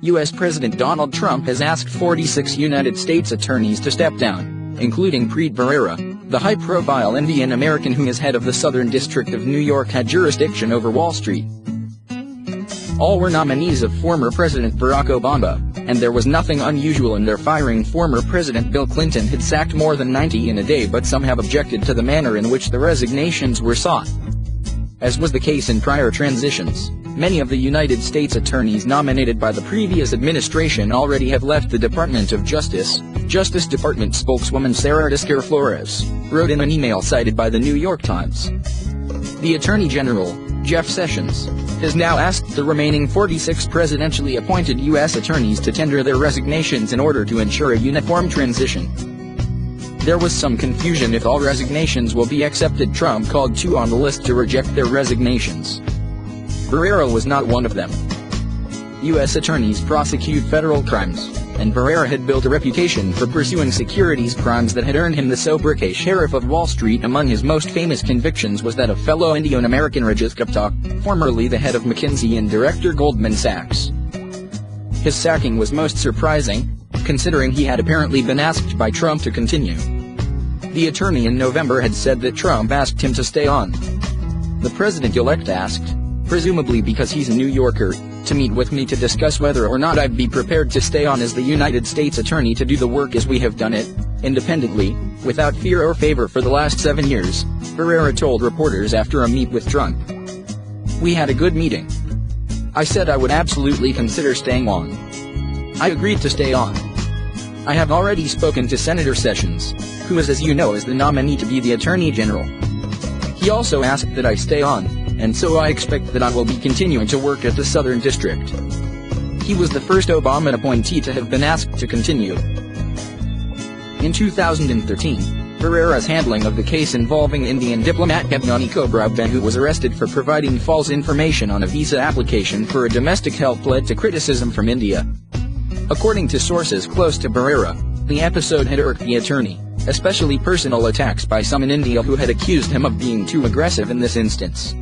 U.S. President Donald Trump has asked 46 United States attorneys to step down, including Preet Bharara, the high-profile Indian-American who is head of the Southern District of New York had jurisdiction over Wall Street. All were nominees of former President Barack Obama, and there was nothing unusual in their firing. Former President Bill Clinton had sacked more than 90 in a day, but some have objected to the manner in which the resignations were sought. As was the case in prior transitions, many of the United States attorneys nominated by the previous administration already have left the Department of Justice. Justice Department spokeswoman Sarah Descar Flores wrote in an email cited by the New York Times. The Attorney General, Jeff Sessions, has now asked the remaining 46 presidentially appointed U.S. attorneys to tender their resignations in order to ensure a uniform transition. There was some confusion if all resignations will be accepted. Trump called two on the list to reject their resignations. Bharara was not one of them. U.S. attorneys prosecute federal crimes, and Bharara had built a reputation for pursuing securities crimes that had earned him the sobriquet Sheriff of Wall Street. Among his most famous convictions was that of fellow Indian-American Rajesh Gupta, formerly the head of McKinsey and director Goldman Sachs. His sacking was most surprising, considering he had apparently been asked by Trump to continue. The attorney in November had said that Trump asked him to stay on. The president-elect asked, presumably because he's a New Yorker, to meet with me to discuss whether or not I'd be prepared to stay on as the United States attorney to do the work as we have done it, independently, without fear or favor for the last 7 years, Bharara told reporters after a meet with Trump. We had a good meeting. I said I would absolutely consider staying on. I agreed to stay on. I have already spoken to Senator Sessions, who is, as you know, is the nominee to be the Attorney General. He also asked that I stay on, and so I expect that I will be continuing to work at the Southern District. He was the first Obama appointee to have been asked to continue. In 2013, Bharara's handling of the case involving Indian diplomat Yamini Cobraben, who was arrested for providing false information on a visa application for a domestic help, led to criticism from India. According to sources close to Bharara, the episode had irked the attorney, especially personal attacks by some in India who had accused him of being too aggressive in this instance.